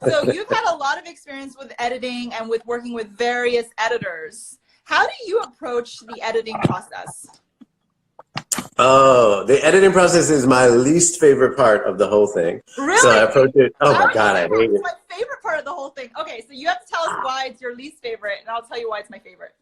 So you've had a lot of experience with editing and with working with various editors. How do you approach the editing process? Oh, the editing process is my least favorite part of the whole thing. Really? So I approach it. Oh my God, I hate it. It's my favorite part of the whole thing. Okay, so you have to tell us why it's your least favorite, and I'll tell you why it's my favorite.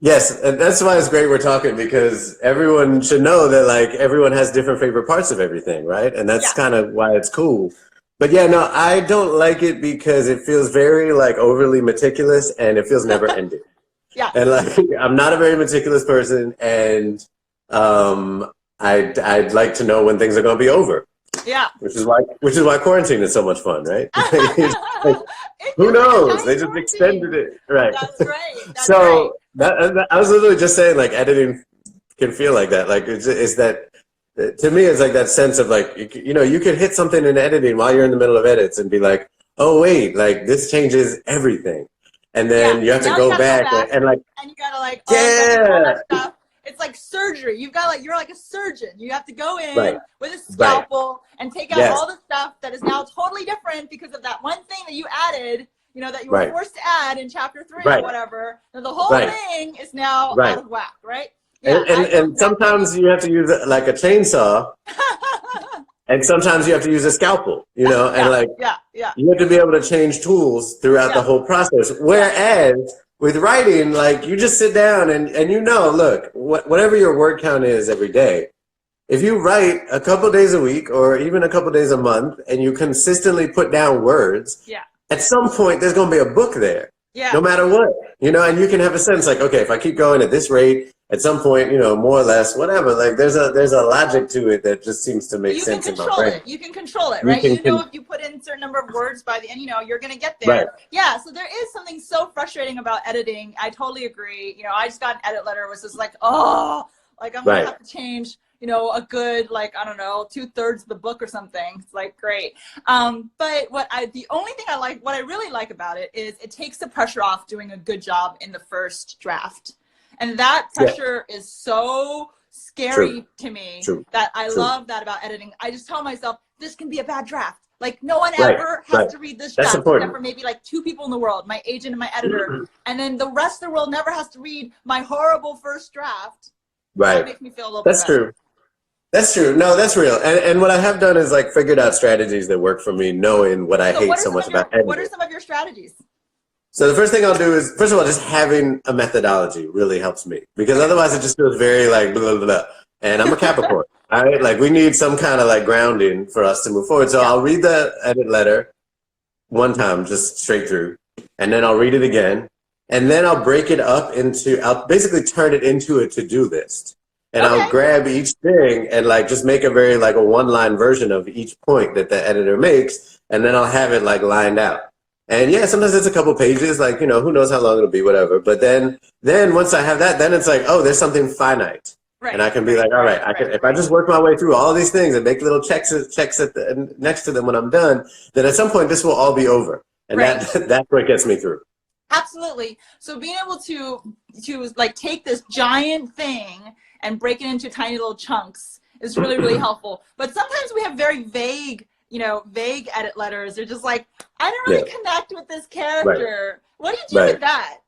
Yes, and that's why it's great we're talking, because everyone should know that like everyone has different favorite parts of everything, right? And that's kind of why it's cool. But yeah, no, I don't like it because it feels very like overly meticulous and it feels never ending. Yeah. And like I'm not a very meticulous person, and I'd like to know when things are going to be over. Yeah. Which is why quarantine is so much fun, right? Like, who knows? They just extended it, right? That's right. That's so right. I was literally just saying, like, editing can feel like that. Like, it's that, to me, it's like that sense of like, you know, you could hit something in editing while you're in the middle of edits and be like, oh wait, like this changes everything, and then you have to go back and like, and you gotta like, all yeah. that stuff. It's like surgery. You've got like, you're like a surgeon. You have to go in with a scalpel and take out all the stuff that is now totally different because of that one thing that you added, you know, that you were forced to add in chapter 3 or whatever. And the whole thing is now out of whack, right? Yeah, and sometimes you have to use like a chainsaw, and sometimes you have to use a scalpel, you know, and like you have to be able to change tools throughout the whole process. Whereas with writing, like you just sit down and you know, look, whatever your word count is every day, if you write a couple days a week or even a couple days a month and you consistently put down words, at some point there's going to be a book there, no matter what, you know, and you can have a sense like, okay, if I keep going at this rate, at some point, you know, more or less, whatever, like there's a logic to it that just seems to make sense in my brain. You can control it, right? You know, if you put in a certain number of words by the end, you know, you're going to get there. Yeah, so there is something so frustrating about editing. I totally agree. You know, I just got an edit letter, was just like, oh, like I'm going to have to change, you know, a good, like, I don't know, 2/3 of the book or something. It's like, great. But the only thing what I really like about it is it takes the pressure off doing a good job in the first draft. And that pressure is so scary to me that I love that about editing. I just tell myself, this can be a bad draft. Like no one ever has to read this draft except for maybe like 2 people in the world, my agent and my editor. And then the rest of the world never has to read my horrible first draft. That makes me feel a little bit better. That's true. No, that's real. And what I have done is like figured out strategies that work for me, knowing what I hate so much about editing. What are some of your strategies? So the first thing I'll do is, first of all, just having a methodology really helps me, because otherwise it just feels very like blah, blah, blah. And I'm a Capricorn, all right? Like we need some kind of like grounding for us to move forward. So I'll read the edit letter one time, just straight through, and then I'll read it again. And then I'll break it up I'll basically turn it into a to-do list. And I'll grab each thing and like just make a very like a one-line version of each point that the editor makes. And then I'll have it like lined out. And yeah, sometimes it's a couple pages, like, you know, who knows how long it'll be, whatever. But then once I have that, then it's like, oh, there's something finite. And I can be like, all right, if I just work my way through all these things and make little checks next to them when I'm done, then at some point this will all be over. And that's what gets me through. Absolutely. So being able to like take this giant thing and break it into tiny little chunks is really, really helpful. But sometimes we have very vague edit letters. They're just like, I don't really connect with this character. What do you do with that?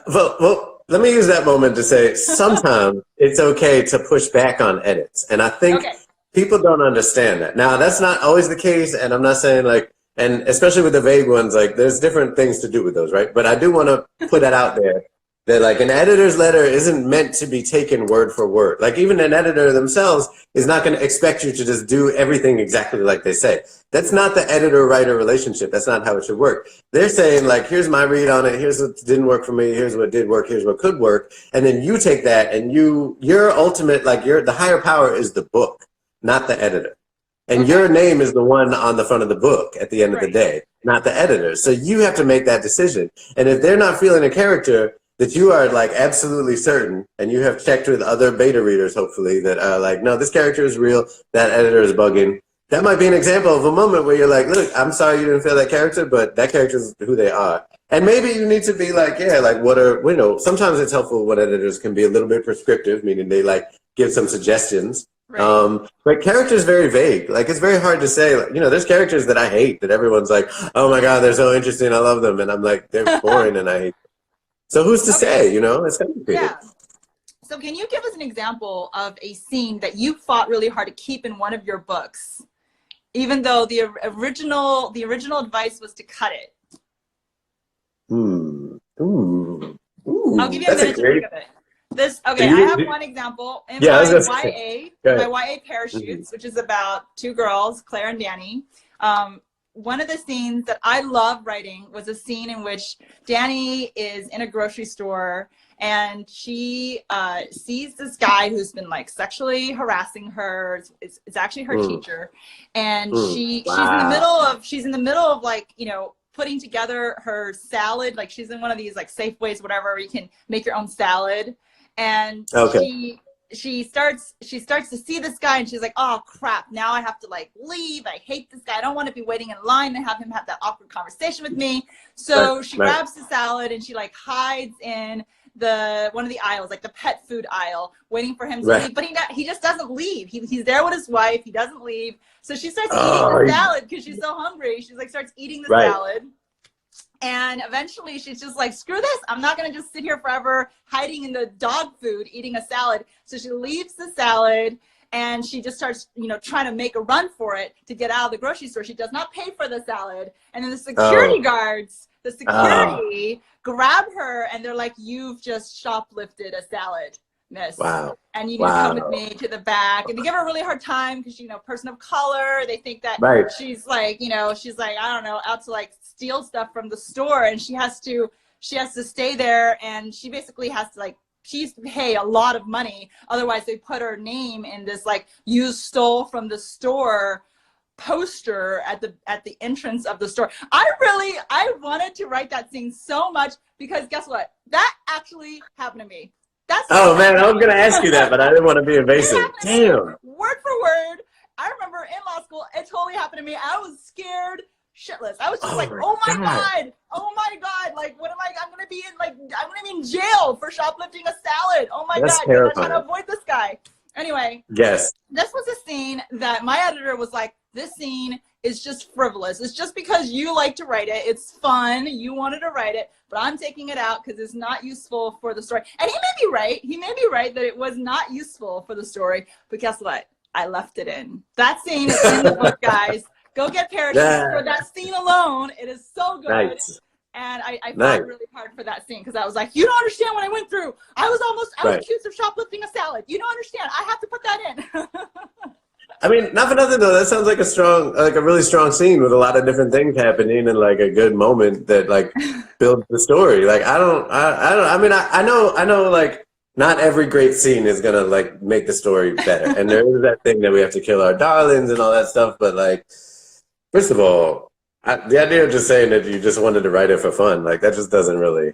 Well, let me use that moment to say sometimes it's okay to push back on edits. And I think people don't understand that. Now, that's not always the case. And I'm not saying like, and especially with the vague ones, like there's different things to do with those, right? But I do want to put that out there. That like an editor's letter isn't meant to be taken word for word. Like even an editor themselves is not going to expect you to just do everything exactly like they say. That's not the editor-writer relationship. That's not how it should work. They're saying like, here's my read on it. Here's what didn't work for me. Here's what did work. Here's what could work. And then you take that and your ultimate, like the higher power is the book, not the editor. And your name is the one on the front of the book at the end of the day, not the editor. So you have to make that decision. And if they're not feeling a character that you are like absolutely certain, and you have checked with other beta readers, hopefully, that are like, no, this character is real, that editor is bugging. That might be an example of a moment where you're like, look, I'm sorry you didn't feel that character, but that character is who they are. And maybe you need to be like, like sometimes it's helpful when editors can be a little bit prescriptive, meaning they like give some suggestions But characters very vague. Like, it's very hard to say, like, you know, there's characters that I hate that everyone's like, oh my God, they're so interesting, I love them. And I'm like, they're boring and I hate them. So who's to say, you know? It's complicated. Yeah. So can you give us an example of a scene that you fought really hard to keep in one of your books, even though the original advice was to cut it? Ooh. I'll give you a minute to think of it. I have one example in my YA Parachutes, which is about two girls, Claire and Danny. One of the scenes that I love writing was a scene in which Danny is in a grocery store and she sees this guy who's been like sexually harassing her. It's actually her teacher, and she's in the middle of like, you know, putting together her salad. Like, she's in one of these like Safeways, whatever, where you can make your own salad. And she starts to see this guy and she's like, oh crap, now I have to like leave. I hate this guy. I don't want to be waiting in line and have him have that awkward conversation with me. So she grabs the salad and she like hides in one of the aisles, like the pet food aisle, waiting for him to leave. But he just doesn't leave. He's there with his wife. He doesn't leave. So she starts eating the salad because she's so hungry. She's like starts eating the salad. And eventually she's just like, screw this. I'm not going to just sit here forever hiding in the dog food, eating a salad. So she leaves the salad and she just starts, you know, trying to make a run for it to get out of the grocery store. She does not pay for the salad. And then the security guards, grab her and they're like, you've just shoplifted a salad, miss. Wow. And you need to come with me to the back. And they give her a really hard time because, you know, person of color, they think that she's like, you know, she's like, I don't know, out to like steal stuff from the store. And she has to stay there, and she basically has to like, she used to pay a lot of money. Otherwise they put her name in this like, you stole from the store poster at the entrance of the store. I wanted to write that scene so much because guess what? That actually happened to me. Man, I was going to ask you that, but I didn't want to be invasive. Damn. Word for word. I remember in law school, it totally happened to me. I was scared shitless. I was just like, oh my God. Like, what am I'm going to be in jail for shoplifting a salad. Oh my God. I'm trying to avoid this guy. Anyway. Yes. This was a scene that my editor was like, this scene is just frivolous. It's just because you like to write it. It's fun. You wanted to write it, but I'm taking it out because it's not useful for the story. And he may be right. He may be right that it was not useful for the story, but guess what? I left it in. That scene is in the book, guys. Go get Parachutes for that scene alone. It is so good. Nice. And I fought really hard for that scene because I was like, you don't understand what I went through. I was accused of shoplifting a salad. You don't understand. I have to put that in. I mean, not for nothing though. That sounds like a really strong scene with a lot of different things happening and like a good moment that like builds the story. Like, I know like not every great scene is gonna like make the story better. And there is that thing that we have to kill our darlings and all that stuff. But like, first of all, the idea of just saying that you just wanted to write it for fun, like that just doesn't really,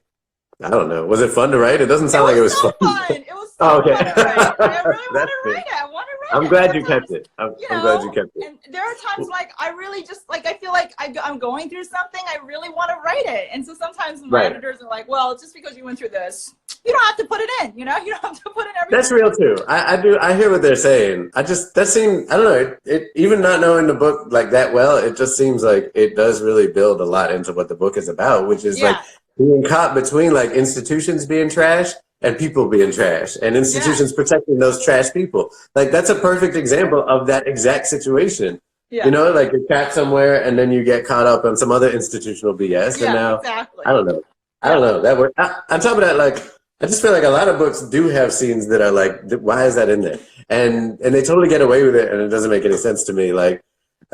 I don't know. Was it fun to write? It doesn't sound like it was fun. It was so fun to write. I really want to write it. I want to write it. I'm glad you kept it. I'm glad you kept it. And there are times like I really just like, I feel like I'm going through something. I really want to write it. And so sometimes my editors are like, well, just because you went through this, you don't have to put it in, you know? You don't have to put in everything. That's real too. I hear what they're saying. That scene, I don't know, it even not knowing the book like that well, it just seems like it does really build a lot into what the book is about, which is like being caught between like institutions being trash and people being trash, and institutions protecting those trash people. Like, that's a perfect example of that exact situation. Yeah. You know, like you're trapped somewhere and then you get caught up on some other institutional BS. And now, I don't know. That word. On top of that, like, I just feel like a lot of books do have scenes that are like, why is that in there? And they totally get away with it, and it doesn't make any sense to me. Like,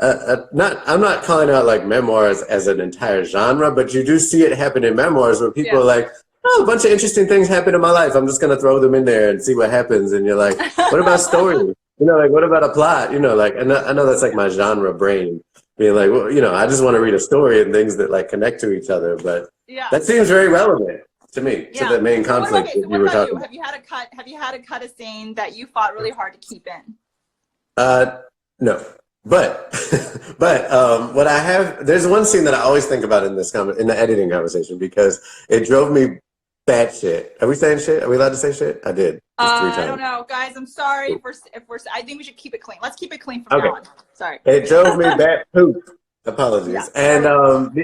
I'm not calling out like memoirs as an entire genre, but you do see it happen in memoirs where people are like, oh, a bunch of interesting things happen in my life. I'm just going to throw them in there and see what happens. And you're like, what about story? You know, like, what about a plot? You know, like, I know that's like my genre brain being like, well, you know, I just want to read a story and things that like connect to each other. But that seems very relevant to me, to the main conflict that you were talking about. Have you had to cut a scene that you fought really hard to keep in? No. But what I have, there's one scene that I always think about in the editing conversation because it drove me bad shit. Are we saying shit? Are we allowed to say shit? I did. Just 3 times. I don't know, guys. I'm sorry if we're. I think we should keep it clean. Let's keep it clean from now on. Sorry. It drove me bat poop. Apologies. Yeah. And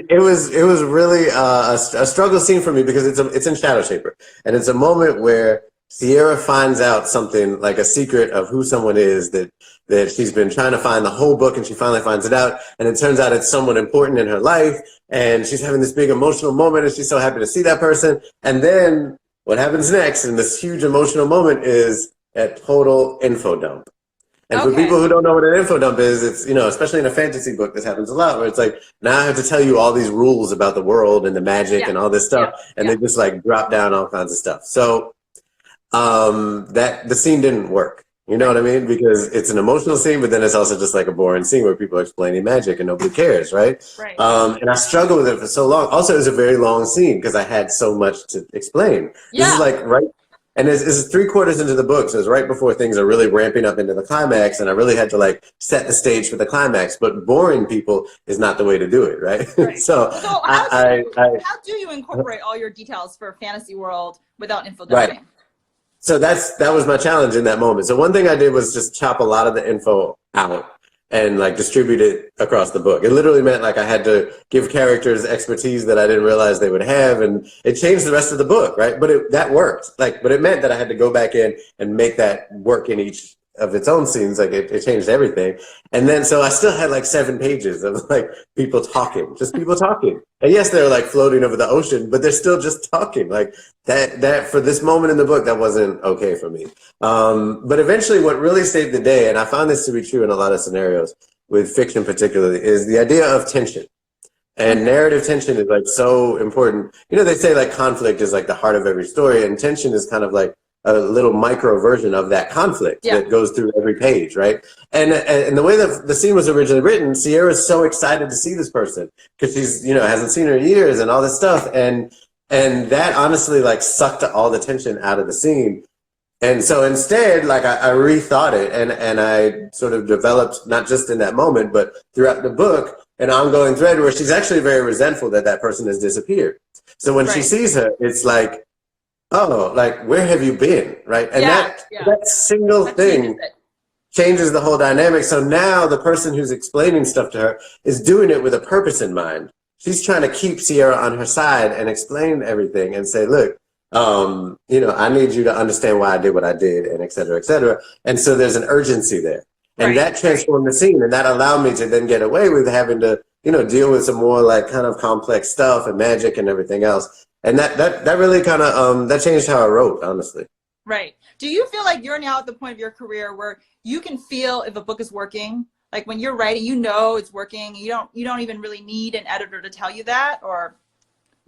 it was really a struggle scene for me because it's in Shadow Shaper, and it's a moment where Sierra finds out something, like a secret of who someone is that she's been trying to find the whole book, and she finally finds it out, and it turns out it's someone important in her life, and she's having this big emotional moment, and she's so happy to see that person. And then what happens next in this huge emotional moment is a total info dump. And for people who don't know what an info dump is, it's, especially in a fantasy book, this happens a lot, where it's like, now I have to tell you all these rules about the world and the magic and all this stuff, and they just like drop down all kinds of stuff. So that the scene didn't work. You know what I mean? Because it's an emotional scene, but then it's also just like a boring scene where people are explaining magic and nobody cares, right? Right. And I struggled with it for so long. Also, it was a very long scene because I had so much to explain. This is like and this is 3/4 into the book, so it's right before things are really ramping up into the climax, and I really had to like set the stage for the climax. But boring people is not the way to do it, right? So how do you incorporate all your details for a fantasy world without info dumping? Right. So that was my challenge in that moment. So one thing I did was just chop a lot of the info out and like distribute it across the book. It literally meant like I had to give characters expertise that I didn't realize they would have, and it changed the rest of the book, right? But that worked. But it meant that I had to go back in and make that work in each of its own scenes. Like it changed everything. And then so I still had like 7 pages of like people talking, just people talking. And yes, they're like floating over the ocean, but they're still just talking. Like that for this moment in the book, that wasn't okay for me. But eventually what really saved the day, and I found this to be true in a lot of scenarios with fiction particularly, is the idea of tension. And narrative tension is like so important. They say like conflict is like the heart of every story, and tension is kind of like a little micro version of that conflict that goes through every page, right? And the way that the scene was originally written, Sierra's so excited to see this person because she's, hasn't seen her in years and all this stuff. And that honestly like sucked all the tension out of the scene. And so instead, like I rethought it and I sort of developed, not just in that moment, but throughout the book, an ongoing thread where she's actually very resentful that person has disappeared. So when she sees her, it's like, oh, like, where have you been, right? And that single thing changes the whole dynamic. So now the person who's explaining stuff to her is doing it with a purpose in mind. She's trying to keep Sierra on her side and explain everything and say, look, I need you to understand why I did what I did, and et cetera, et cetera. And so there's an urgency there. And that transformed the scene, and that allowed me to then get away with having to, deal with some more like kind of complex stuff and magic and everything else. And that really kind of, that changed how I wrote, honestly. Right. Do you feel like you're now at the point of your career where you can feel if a book is working? Like when you're writing, it's working. You don't even really need an editor to tell you that, or?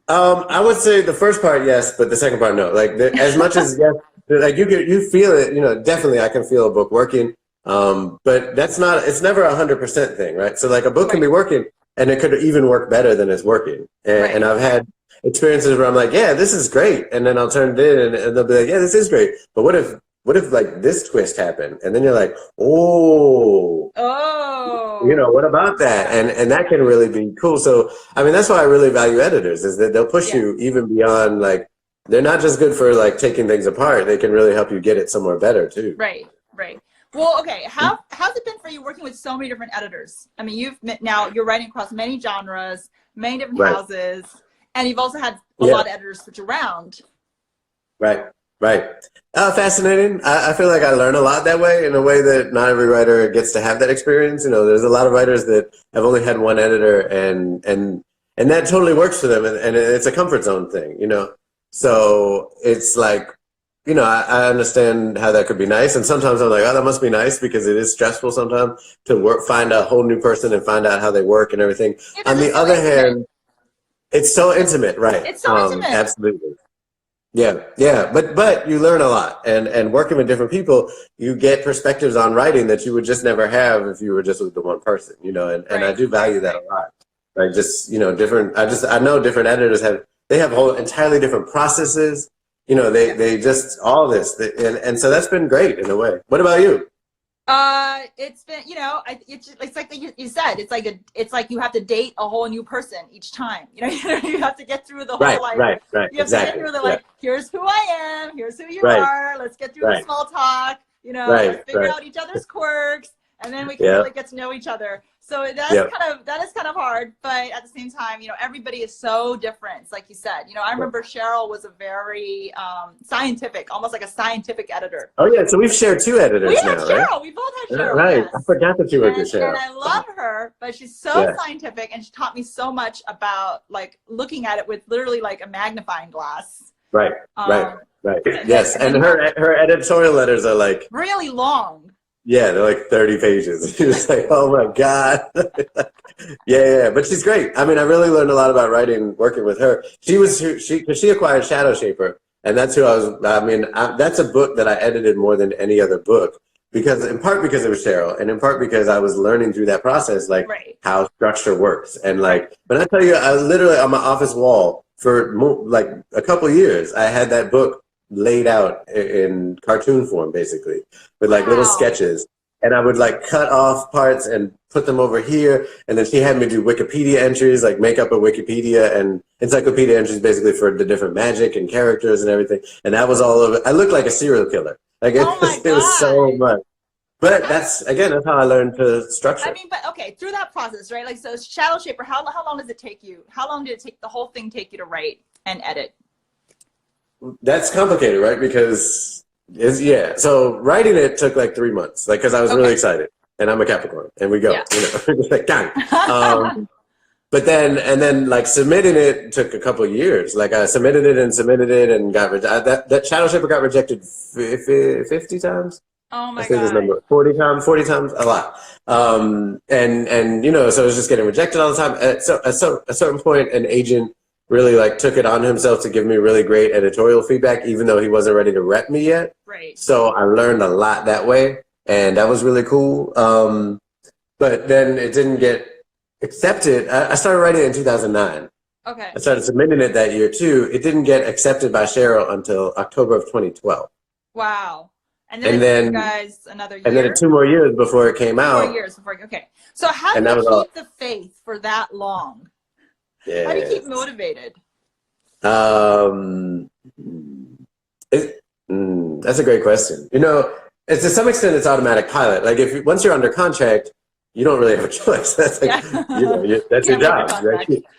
I would say the first part, yes, but the second part, no. Like as much as, yes, like you feel it, definitely I can feel a book working. But it's never 100% thing, right? So like a book can be working and it could even work better than it's working. And I've had experiences where I'm like, yeah, this is great. And then I'll turn it in and they'll be like, yeah, this is great. But what if like this twist happened? And then you're like, oh, what about that? And that can really be cool. So, I mean, that's why I really value editors, is that they'll push you even beyond, like, they're not just good for like taking things apart. They can really help you get it somewhere better too. Right. Well, okay. How's it been for you working with so many different editors? I mean, you're writing across many genres, many different houses, and you've also had a lot of editors switch around. Right. Fascinating. I feel like I learn a lot that way, in a way that not every writer gets to have that experience. There's a lot of writers that have only had one editor, and that totally works for them, and it's a comfort zone thing, So it's like, I understand how that could be nice, and sometimes I'm like, oh, that must be nice, because it is stressful sometimes to find a whole new person and find out how they work and everything. On the other hand, it's so intimate, right? It's so intimate. Absolutely. Yeah. But you learn a lot, and working with different people, you get perspectives on writing that you would just never have if you were just with the one person, and I do value that a lot. Like just, I know different editors have whole entirely different processes. They just all this, and so that's been great in a way. What about you? It's been, it's like you said, it's like you have to date a whole new person each time. You have to get through the whole right. You have to get through the here's who I am, here's who you are. Let's get through the small talk. Let's figure out each other's quirks, and then we can really get to know each other. So that is kind of hard, but at the same time, everybody is so different. It's like you said, I remember Sheryl was a very scientific, almost like a scientific editor. Oh yeah, so we've shared 2 editors now, Sheryl. right? We both had Sheryl. Right, yes. I forgot that you worked with Sheryl. And I love her, but she's so scientific, and she taught me so much about like looking at it with literally like a magnifying glass. Right. Yes, and her editorial letters are like really long. Yeah, they're like 30 pages. You're just like, oh my God. yeah, but she's great. I mean, I really learned a lot about writing working with her. She acquired Shadow Shaper, and that's who that's a book that I edited more than any other book, in part because it was Sheryl, and in part because I was learning through that process, like how structure works. And like, when I tell you, I literally on my office wall for like a couple years, I had that book laid out in cartoon form, basically, with like little sketches, and I would like cut off parts and put them over here, and then she had me do Wikipedia entries, like make up a Wikipedia and encyclopedia entries basically for the different magic and characters and everything, and that was all of it. I looked like a serial killer. Like it was so much. But that's how I learned to structure. I mean, but okay, through that process, right? Like, so Shadow Shaper, how long does it take you? How long did it take the whole thing take you to write and edit? That's complicated, right? Because so writing it took like 3 months, like because I was really excited, and I'm a Capricorn, and we go, just like gang. But then like submitting it took a couple of years. Like I submitted it and got rejected. That Shadow Shaper got rejected 50 times. Oh my I think God. this number 40 times, a lot. So it was just getting rejected all the time. At a certain point, an agent really like took it on himself to give me really great editorial feedback, even though he wasn't ready to rep me yet. Right. So I learned a lot that way, and that was really cool. But then it didn't get accepted. I started writing it in 2009. Okay. I started submitting it that year too. It didn't get accepted by Sheryl until October of 2012. Wow. And then it took you guys another year? And then 2 more years before it came out. 4 years before, okay. So how do you keep the faith for that long? Yeah. How do you keep motivated? That's a great question. To some extent, it's automatic pilot. Like once you're under contract, you don't really have a choice. That's like, that's your job.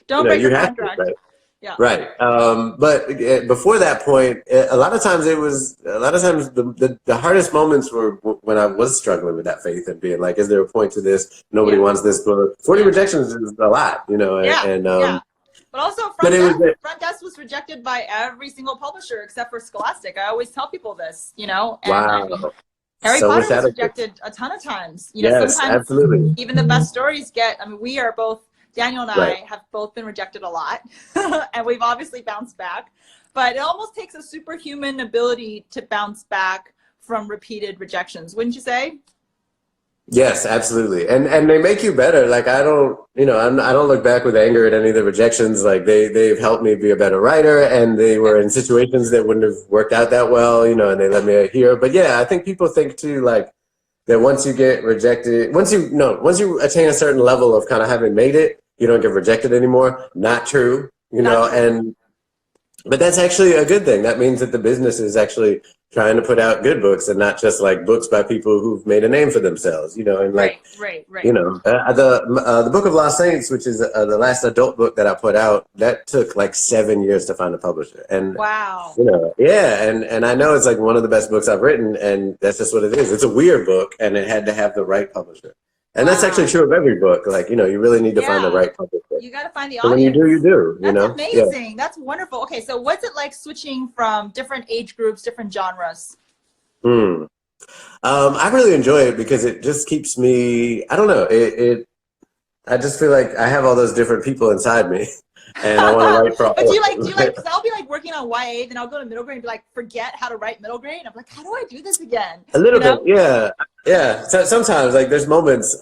Don't break your contract. Right? Yeah. Right. But before that point, a lot of times the hardest moments were when I was struggling with that faith and being like, is there a point to this? Nobody wants this book. 40 rejections is a lot, But also Front Desk was rejected by every single publisher except for Scholastic. I always tell people this, And, wow. Harry Potter was rejected a ton of times. Yes, sometimes absolutely. Even the best stories we are both, Daniel and I have both been rejected a lot, and we've obviously bounced back. But it almost takes a superhuman ability to bounce back from repeated rejections, wouldn't you say? Yes, absolutely. And they make you better. Like I don't look back with anger at any of the rejections. Like they've helped me be a better writer, and they were in situations that wouldn't have worked out that well, and they let me hear. But yeah, I think people think too, like that once you get rejected, once you attain a certain level of kind of having made it, you don't get rejected anymore. Not true, but that's actually a good thing. That means that the business is actually trying to put out good books and not just like books by people who've made a name for themselves, and like, right. The Book of Lost Saints, which is the last adult book that I put out, that took like 7 years to find a publisher. And wow. And I know it's like one of the best books I've written, and that's just what it is. It's a weird book, and it had to have the right publisher. And that's actually true of every book. Like, you really need to find the right publisher. You got to find the audience. When you do. That's amazing. Yeah. That's wonderful. Okay, so what's it like switching from different age groups, different genres? I really enjoy it because it just keeps me, I don't know, I just feel like I have all those different people inside me. And I want to write for all. But do you like, because I'll be like working on YA, then I'll go to middle grade and be like, forget how to write middle grade. And I'm like, how do I do this again? A little bit, yeah. So sometimes, like, there's moments,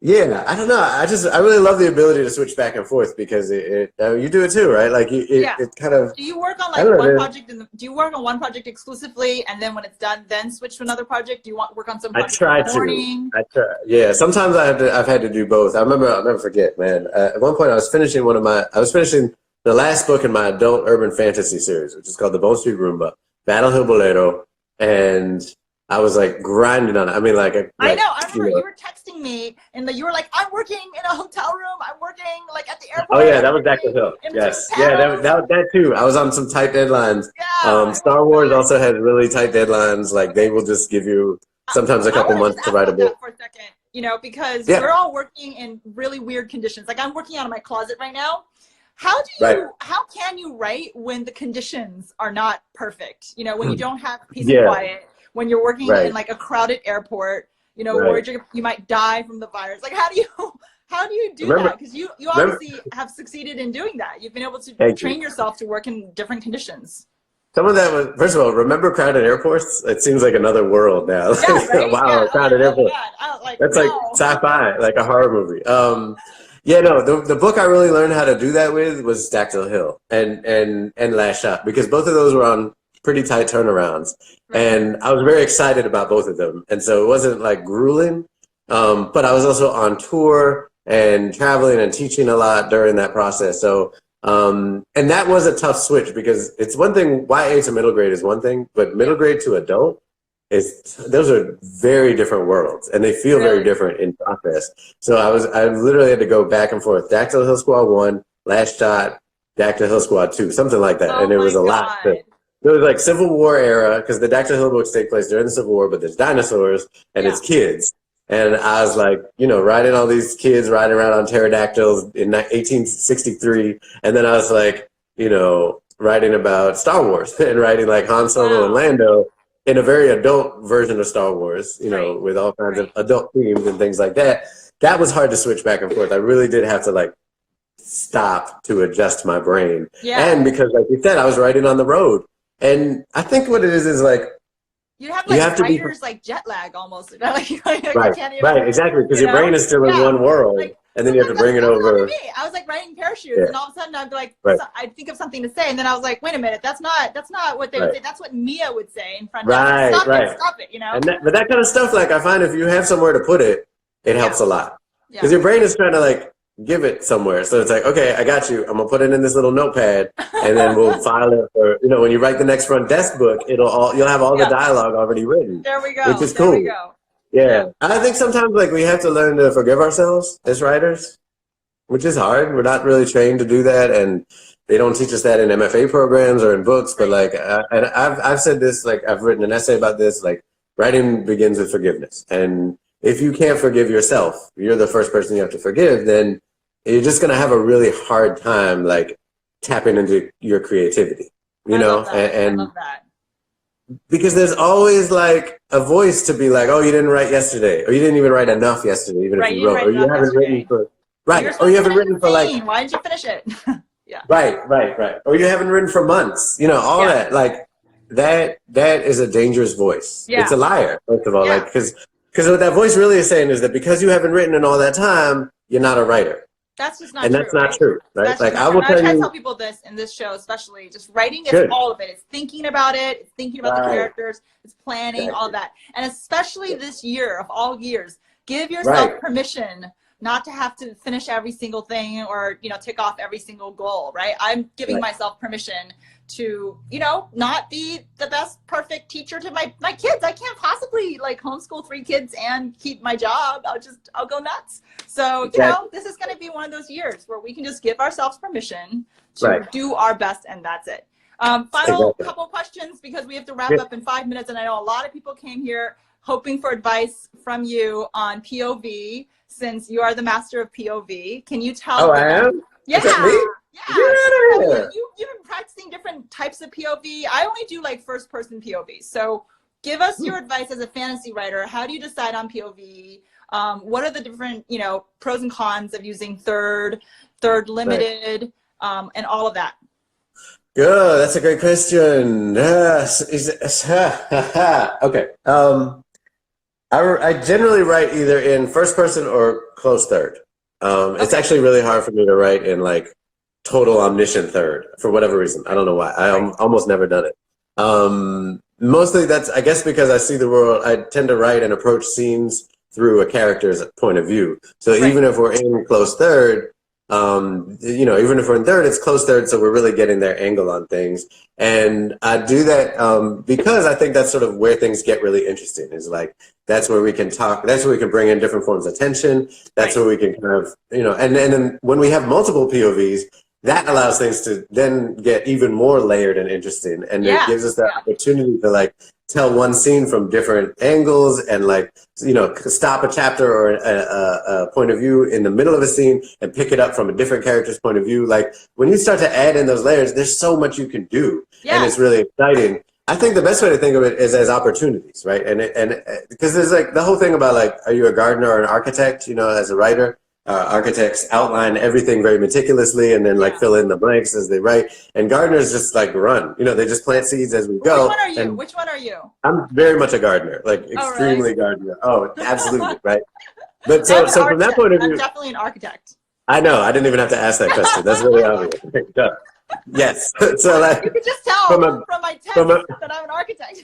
Yeah, I don't know. I really love the ability to switch back and forth because you do it too, right? Like it kind of. Do you work on I like don't know, one project do you work on one project exclusively and then when it's done, then switch to another project? Do you work on some I project in try the to. morning? I try. Yeah, sometimes I've had to do both. I remember, I'll never forget, man. At one point, I was finishing the last book in my adult urban fantasy series, which is called The Bone Street Roomba, Battle Hill Bolero, and I was like grinding on it. I mean, I know. I remember you were texting me, and you were like, "I'm working in a hotel room. I'm working like at the airport." Oh yeah, that was Dr. Hill. Yes, yeah, that too. I was on some tight deadlines. Yeah. Star Wars also has really tight deadlines. Like they will just give you sometimes a couple months to write a book. For a second, because we're all working in really weird conditions. Like I'm working out of my closet right now. How can you write when the conditions are not perfect? When you don't have peace and quiet, when you're working in like a crowded airport, worried you might die from the virus. Like how do you do that? Because you obviously have succeeded in doing that. You've been able to train yourself to work in different conditions. Some of that was, first of all, remember crowded airports? It seems like another world now. Yeah, right? Wow, crowded airport. That's like sci-fi, like a horror movie. Yeah, no, the book I really learned how to do that with was Dactyl Hill and Last Shot, because both of those were on pretty tight turnarounds. Right. And I was very excited about both of them. And so it wasn't like grueling, but I was also on tour and traveling and teaching a lot during that process. So, and that was a tough switch because it's one thing, YA to middle grade is one thing, but middle grade to adult, those are very different worlds and they feel very different in process. So I literally had to go back and forth. Dactyl Hill Squad 1, Last Shot, Dactyl Hill Squad 2, something like that. And it was a lot. It was like Civil War era, because the Dactyl Hill books take place during the Civil War, but there's dinosaurs and it's kids. And I was like, riding all these kids riding around on pterodactyls in 1863. And then I was like, writing about Star Wars and writing like Han Solo and Lando in a very adult version of Star Wars, with all kinds of adult themes and things like that. That was hard to switch back and forth. I really did have to like stop to adjust my brain. Yeah. And because like you said, I was writing on the road. And I think what it is like, you have writers like jet lag almost. Right, exactly, because your brain is still in one world, and then you have to bring it over. Me. I was like writing parachutes, and all of a sudden I'd be like, I'd think of something to say, and then I was like, wait a minute, that's not what they would say. That's what Mia would say in front of me. Stop it, But that kind of stuff, like I find if you have somewhere to put it, it helps a lot, because your brain is trying to like give it somewhere. So it's like, okay, I got you. I'm gonna put it in this little notepad, and then we'll file it for, when you write the next front desk book, you'll have all the dialogue already written. There we go. Which is cool. Yeah. I think sometimes like we have to learn to forgive ourselves as writers, which is hard. We're not really trained to do that, and they don't teach us that in MFA programs or in books. But like, and I've said this, like I've written an essay about this. Like, writing begins with forgiveness, and if you can't forgive yourself, you're the first person you have to forgive. Then you're just gonna have a really hard time like tapping into your creativity, I love that. Because there's always like a voice to be like, oh, you didn't write yesterday, or you didn't even write enough yesterday, even if you wrote, or you haven't written for or you haven't written for like, why didn't you finish it? Right, or you haven't written for months, all that, like that is a dangerous voice. It's a liar, first of all, like because what that voice really is saying is that because you haven't written in all that time, you're not a writer. That's just not true. And that's not true, right? Like I will try to tell people this in this show, especially just writing is all of it. It's thinking about it. It's thinking about the characters. It's planning, all of that. And especially this year of all years, give yourself permission not to have to finish every single thing or, tick off every single goal, right? I'm giving myself permission to, not be the best perfect teacher to my kids. I can't possibly like homeschool 3 kids and keep my job. I'll go nuts. So, this is going to be one of those years where we can just give ourselves permission to do our best, and that's it. Final couple questions, because we have to wrap up in 5 minutes, and I know a lot of people came here hoping for advice from you on POV, since you are the master of POV. Can you tell them? I am? Yeah. You've been practicing different types of POV. I only do like first person POV. So give us your advice as a fantasy writer. How do you decide on POV? What are the different, pros and cons of using third limited, and all of that? Good. That's a great question. Okay. I generally write either in first person or close third. It's Okay. actually really hard for me to write in like total omniscient third for whatever reason. I don't know why. Almost never done it. Mostly that's, I guess, because I see the world. I tend to write and approach scenes through a character's point of view. So even if we're in close third, you know, even if we're in third, it's close third, so we're really getting their angle on things. And I do that because I think that's sort of where things get really interesting. Is like that's where we can talk. That's where we can bring in different forms of tension. That's where we can kind of, you know, and then when we have multiple POVs, that allows things to then get even more layered and interesting, and it gives us the opportunity to like tell one scene from different angles and like, you know, stop a chapter or a point of view in the middle of a scene and pick it up from a different character's point of view. Like when you start to add in those layers, there's so much you can do, and it's really exciting. I think the best way to think of it is as opportunities, right? And because there's like the whole thing about like, are you a gardener or an architect? You know, as a writer. Architects outline everything very meticulously and then like fill in the blanks as they write. And gardeners just like run, you know, they just plant seeds as we go. Which one are you? Which one are you? I'm very much a gardener, like extremely gardener. Oh, absolutely, right? But so from that point of view, I'm definitely an architect. I know, I didn't even have to ask that question. That's really obvious. Yes. So like, you could just tell from my text that I'm an architect.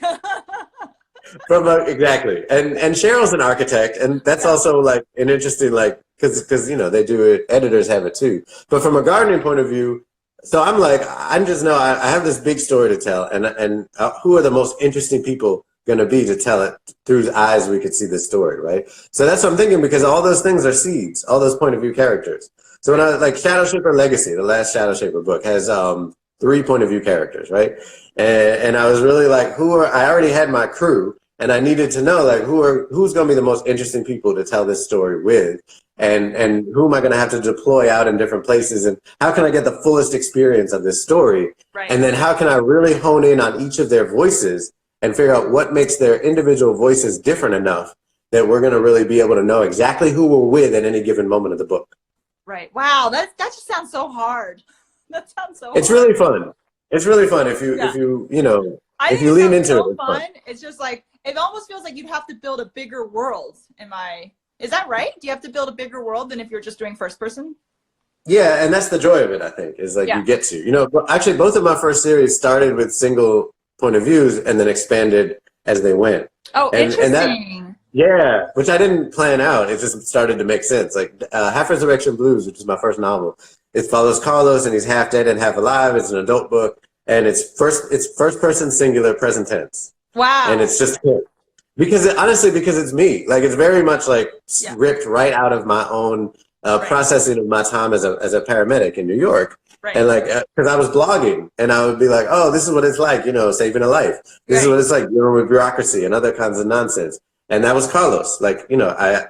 Exactly. And Sheryl's an architect, and that's also like an interesting, like, because you know they do it, editors have it too. But from a gardening point of view, so I'm like, I just know I have this big story to tell, and who are the most interesting people going to be to tell it through whose eyes we could see this story, right? So that's what I'm thinking, because all those things are seeds, all those point of view characters. So when I like Shadow Shaper Legacy, the last Shadow Shaper book has 3 point of view characters, right? And I was really like, I already had my crew, and I needed to know like who's going to be the most interesting people to tell this story with, and who am I going to have to deploy out in different places, and how can I get the fullest experience of this story, and then how can I really hone in on each of their voices and figure out what makes their individual voices different enough that we're going to really be able to know exactly who we're with at any given moment of the book. Right. Wow. That just sounds so hard. That sounds so hard. It's really fun. It's really fun if you you know, if you lean into it. It's fun. It's just like, it almost feels like you'd have to build a bigger world. Is that right? Do you have to build a bigger world than if you're just doing first person? Yeah, and that's the joy of it, I think, is like you get to. You know, actually both of my first series started with single point of views and then expanded as they went. Oh, interesting. Yeah, which I didn't plan out. It just started to make sense. Like Half Resurrection Blues, which is my first novel, it follows Carlos, and he's half dead and half alive. It's an adult book, and it's first person singular present tense. Wow. And it's just him. Because it's me. Like it's very much like ripped right out of my own processing of my time as a paramedic in New York. Right. And like, because I was blogging, and I would be like, oh, this is what it's like, you know, saving a life. This is what it's like dealing with bureaucracy and other kinds of nonsense. And that was Carlos. Like, you know, I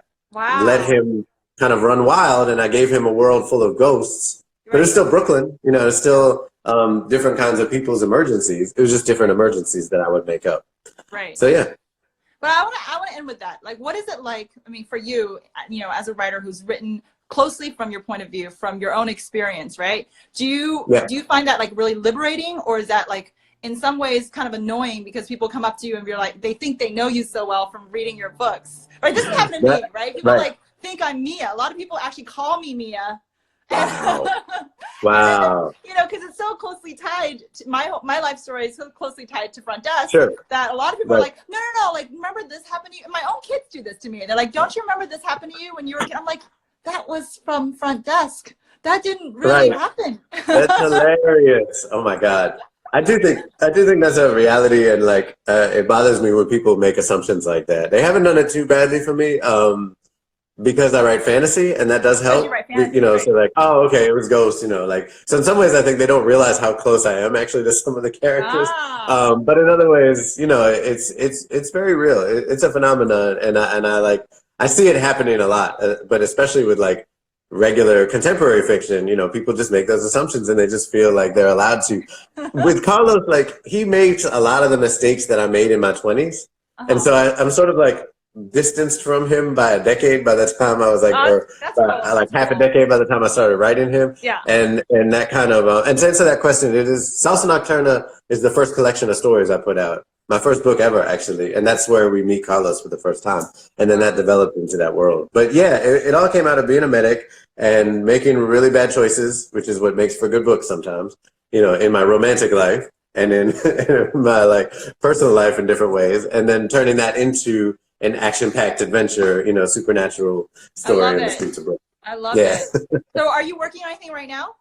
let him kind of run wild, and I gave him a world full of ghosts. But it's still Brooklyn, you know, it's still different kinds of people's emergencies. It was just different emergencies that I would make up. Right. So yeah. But I want to end with that. Like, what is it like? I mean, for you, you know, as a writer who's written closely from your point of view, from your own experience, right? Do you find that like really liberating, or is that like in some ways kind of annoying because people come up to you and you're like, they think they know you so well from reading your books? Right? This is happening to me, right? People like think I'm Mia. A lot of people actually call me Mia. Wow. Wow. You know, because it's so closely tied to my life story is so closely tied to Front Desk that a lot of people are like, no, like, remember this happened to you? And my own kids do this to me. They're like, don't you remember this happened to you when you were a kid? I'm like, that was from Front Desk. That didn't really happen. That's hilarious. Oh my God. I do think that's a reality, and like it bothers me when people make assumptions like that. They haven't done it too badly for me. Because I write fantasy, and that does help, you know, so like, oh, okay, it was Ghost, you know, like, so in some ways I think they don't realize how close I am actually to some of the characters. But in other ways, you know, it's very real. It's a phenomenon, and I see it happening a lot, but especially with like regular contemporary fiction, you know, people just make those assumptions and they just feel like they're allowed to. With Carlos, like, he makes a lot of the mistakes that I made in my 20s. And so I'm sort of like distanced from him by a decade by the time I was like, like half a decade by the time I started writing him. Yeah. And that kind of, and to answer that question, it is, Salsa Nocturna is the first collection of stories I put out. my first book ever, actually. And that's where we meet Carlos for the first time. And then that developed into that world. But yeah, it all came out of being a medic and making really bad choices, which is what makes for good books sometimes, you know, in my romantic life and in, in my like personal life in different ways. And then turning that into an action-packed adventure, you know, supernatural story in the streets of Brooklyn. I love it. So are you working on anything right now?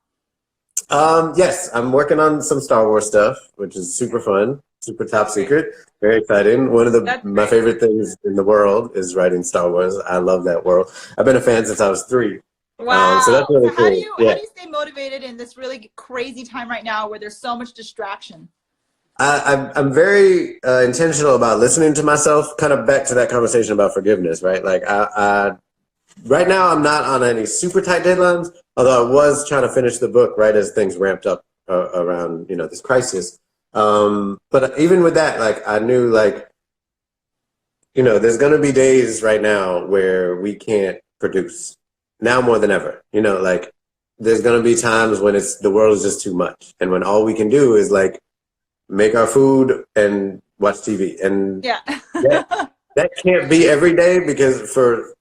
Yes, I'm working on some Star Wars stuff, which is super fun, super top secret, very exciting. One of my favorite things in the world is writing Star Wars. I love that world. I've been a fan since I was 3. Wow. So that's really cool. How do you stay motivated in this really crazy time right now where there's so much distraction? I'm very intentional about listening to myself, kind of back to that conversation about forgiveness, right? Like right now I'm not on any super tight deadlines, although I was trying to finish the book right as things ramped up around, you know, this crisis. But even with that, like I knew like, you know, there's going to be days right now where we can't produce now more than ever, you know, like there's going to be times when the world is just too much. And when all we can do is like make our food and watch TV. And that can't be every day because for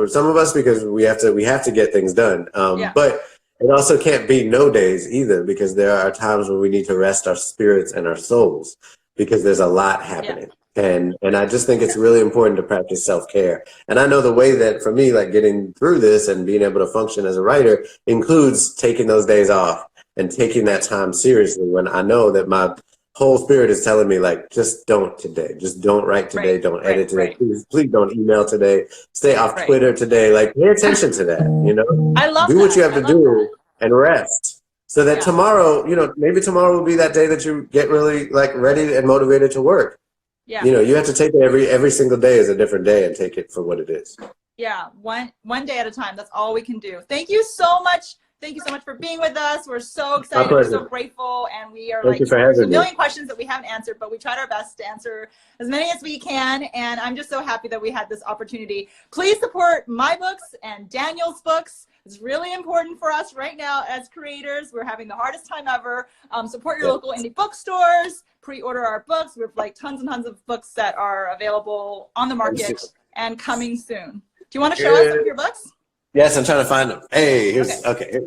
some of us, because we have to get things done. But it also can't be no days either, because there are times when we need to rest our spirits and our souls because there's a lot happening. And I just think it's really important to practice self-care. And I know the way that for me, like getting through this and being able to function as a writer includes taking those days off and taking that time seriously when I know that my whole spirit is telling me like, just don't today. Just don't write today. Don't edit today. Please don't email today. Stay off Twitter today. Like pay attention to that, you know? I love Do what you have to do and rest. So that tomorrow, you know, maybe tomorrow will be that day that you get really like ready and motivated to work. Yeah. You know, you have to take it every single day is a different day and take it for what it is. Yeah. One day at a time. That's all we can do. Thank you so much. Thank you so much for being with us. We're so excited. We're so grateful. And we are there's a million questions that we haven't answered, but we tried our best to answer as many as we can. And I'm just so happy that we had this opportunity. Please support my books and Daniel's books. It's really important for us right now as creators. We're having the hardest time ever. Support your local indie bookstores. Pre-order our books. We have like tons and tons of books that are available on the market and coming soon. Do you want to show us some of your books? Yes, I'm trying to find them. Hey, here's okay.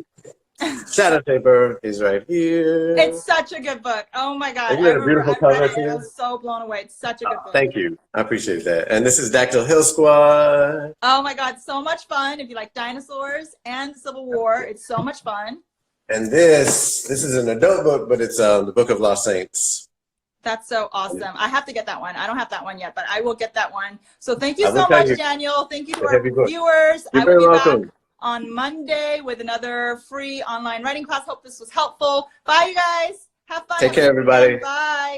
Shadow Paper is right here. It's such a good book. Oh my God. Isn't it a beautiful cover too? I was so blown away. It's such a good book. Thank you. I appreciate that. And this is Dactyl Hill Squad. Oh my God. So much fun. If you like dinosaurs and the Civil War, it's so much fun. And this is an adult book, but it's the Book of Lost Saints. That's so awesome. I have to get that one. I don't have that one yet, but I will get that one. So thank you so much, Daniel. Thank you to our viewers. I will be back on Monday with another free online writing class. Hope this was helpful. Bye, you guys. Have fun. Take care, everybody. Bye.